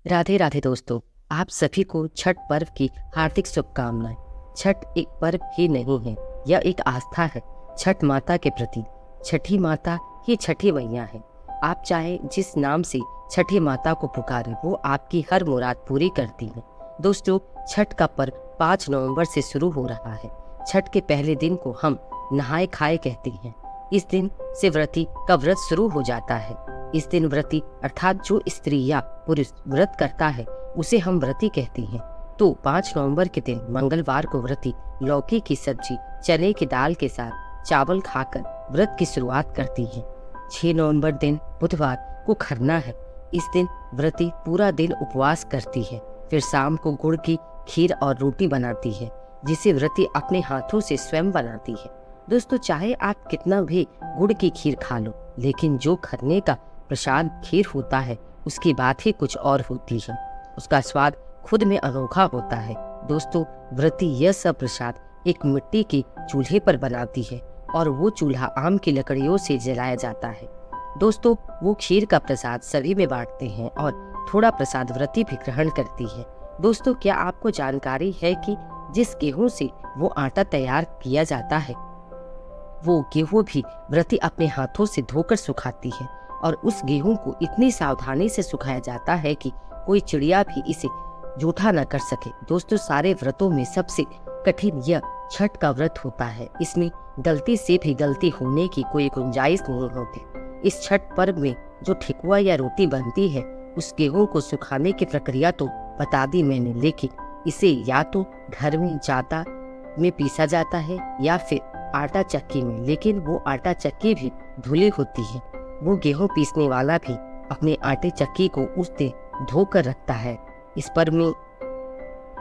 राधे राधे दोस्तों, आप सभी को छठ पर्व की हार्दिक शुभकामनाएं। छठ एक पर्व ही नहीं है, यह एक आस्था है छठ माता के प्रति। छठी माता ही छठी मैया है। आप चाहे जिस नाम से छठी माता को पुकारें, वो आपकी हर मुराद पूरी करती है। दोस्तों, छठ का पर्व 5 नवंबर से शुरू हो रहा है। छठ के पहले दिन को हम नहाए खाए कहते हैं। इस दिन से व्रती का व्रत शुरू हो जाता है। इस दिन व्रती अर्थात जो स्त्री या पुरुष व्रत करता है उसे हम व्रती कहते हैं। तो 5 नवंबर के दिन मंगलवार को व्रती लौकी की सब्जी चने की दाल के साथ चावल खाकर व्रत की शुरुआत करती है। 6 नवंबर दिन बुधवार को खरना है। इस दिन व्रती पूरा दिन उपवास करती है। फिर शाम को गुड़ की खीर और रोटी बनाती है, जिसे व्रती अपने हाथों से स्वयं बनाती है। दोस्तों, चाहे आप कितना भी गुड़ की खीर खा लो, लेकिन जो खरने का प्रसाद खीर होता है उसकी बात ही कुछ और होती है। उसका स्वाद खुद में अनोखा होता है। दोस्तों, व्रती यह सब प्रसाद एक मिट्टी के चूल्हे पर बनाती है और वो चूल्हा आम की लकड़ियों से जलाया जाता है। दोस्तों, वो खीर का प्रसाद सभी में बांटते हैं और थोड़ा प्रसाद व्रती भी ग्रहण करती है। दोस्तों, क्या आपको जानकारी है कि जिस गेहूं से वो आटा तैयार किया जाता है, वो गेहूं भी व्रती अपने हाथों से धोकर सुखाती है और उस गेहूं को इतनी सावधानी से सुखाया जाता है कि कोई चिड़िया भी इसे जूठा न कर सके। दोस्तों, सारे व्रतों में सबसे कठिन यह छठ का व्रत होता है। इसमें गलती से भी गलती होने की कोई गुंजाइश नहीं होती। इस छठ पर्व में जो ठेकुआ या रोटी बनती है, उस गेहूं को सुखाने की प्रक्रिया तो बता दी मैंने, लेकिन इसे या तो घर में जाता में पीसा जाता है या फिर आटा चक्की में। लेकिन वो आटा चक्की भी धुली होती है। वो गेहूं पीसने वाला भी अपने आटे चक्की को उस दिन धोकर रखता है। इस पर्व में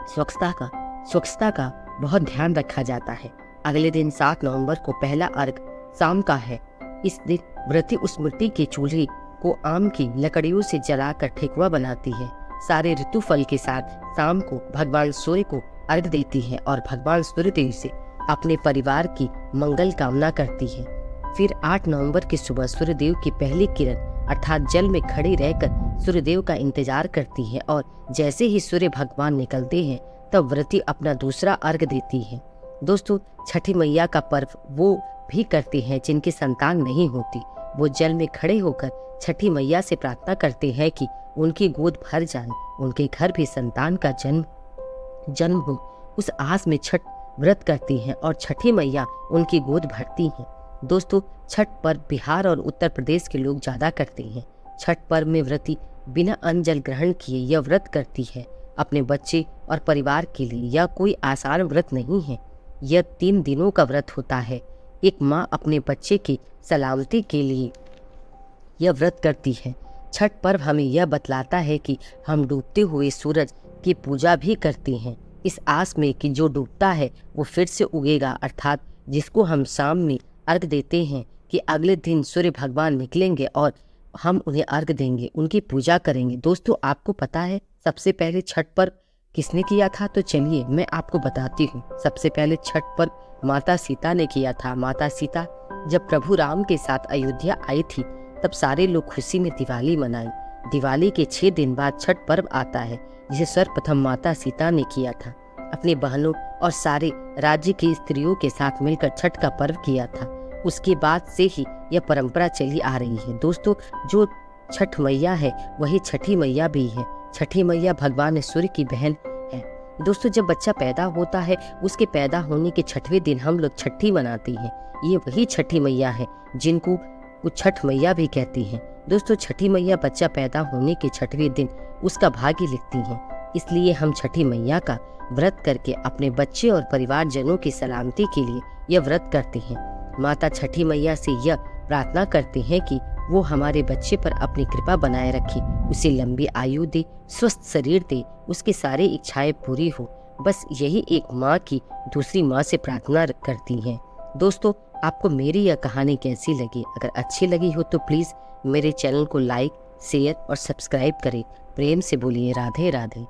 स्वच्छता का बहुत ध्यान रखा जाता है। अगले दिन 7 नवंबर को पहला अर्घ शाम का है। इस दिन व्रती उस मिट्टी के चूल्हे को आम की लकड़ियों से जलाकर ठेकुआ बनाती है। सारे ऋतुफल के साथ शाम को भगवान सूर्य को अर्घ देती है और भगवान सूर्यदेव से अपने परिवार की मंगल कामना करती है। फिर 8 नवंबर की सुबह सूर्यदेव की पहली किरण अर्थात जल में खड़ी रहकर सूर्यदेव का इंतजार करती है और जैसे ही सूर्य भगवान निकलते हैं तब व्रती अपना दूसरा अर्घ देती है। दोस्तों, छठी मैया का पर्व वो भी करते हैं जिनकी संतान नहीं होती। वो जल में खड़े होकर छठी मैया से प्रार्थना करते हैं कि उनकी गोद भर जाए, उनके घर भी संतान का जन्म हो। उस आस में छठ व्रत करती हैं और छठी मैया उनकी गोद भरती हैं। दोस्तों, छठ पर्व बिहार और उत्तर प्रदेश के लोग ज्यादा करते हैं। छठ पर्व में व्रती बिना अन्न जल ग्रहण किए यह व्रत करती है अपने बच्चे और परिवार के लिए। यह कोई आसान व्रत नहीं है, यह 3 दिनों का व्रत होता है। एक माँ अपने बच्चे की सलामती के लिए यह व्रत करती है। छठ पर्व हमें यह बतलाता है कि हम डूबते हुए सूरज की पूजा भी करते हैं, इस आस में कि जो डूबता है वो फिर से उगेगा, अर्थात जिसको हम शाम में अर्घ देते हैं कि अगले दिन सूर्य भगवान निकलेंगे और हम उन्हें अर्घ देंगे, उनकी पूजा करेंगे। दोस्तों, आपको पता है सबसे पहले छठ पर्व किसने किया था? तो चलिए मैं आपको बताती हूँ। सबसे पहले छठ पर्व माता सीता ने किया था। माता सीता जब प्रभु राम के साथ अयोध्या आई थी, तब सारे लोग खुशी में दिवाली मनाई। दिवाली के 6 दिन बाद छठ पर्व आता है, जिसे सर्वप्रथम माता सीता ने किया था। अपनी बहनों और सारे राज्य की स्त्रियों के साथ मिलकर छठ का पर्व किया था। उसके बाद से ही यह परंपरा चली आ रही है। दोस्तों, जो छठ मैया है वही छठी मैया भी है। छठी मैया भगवान सूर्य की बहन है। दोस्तों, जब बच्चा पैदा होता है उसके पैदा होने के 6वें दिन हम लोग छठी मनाते हैं। ये वही छठी मैया है जिनको छठ मैया भी कहती हैं। दोस्तों, छठी मैया बच्चा पैदा होने के 6वें दिन उसका भाग्य लिखती हैं। इसलिए हम छठी मैया का व्रत करके अपने बच्चे और परिवारजनों की सलामती के लिए यह व्रत करते हैं। माता छठी मैया से यह प्रार्थना करते हैं कि वो हमारे बच्चे पर अपनी कृपा बनाए रखे, उसे लंबी आयु दे, स्वस्थ शरीर दे, उसकी सारी इच्छाएं पूरी हो। बस यही एक माँ की दूसरी माँ से प्रार्थना करती हैं। दोस्तों, आपको मेरी यह कहानी कैसी लगी? अगर अच्छी लगी हो तो प्लीज़ मेरे चैनल को लाइक, शेयर और सब्सक्राइब करें। प्रेम से बोलिए राधे राधे।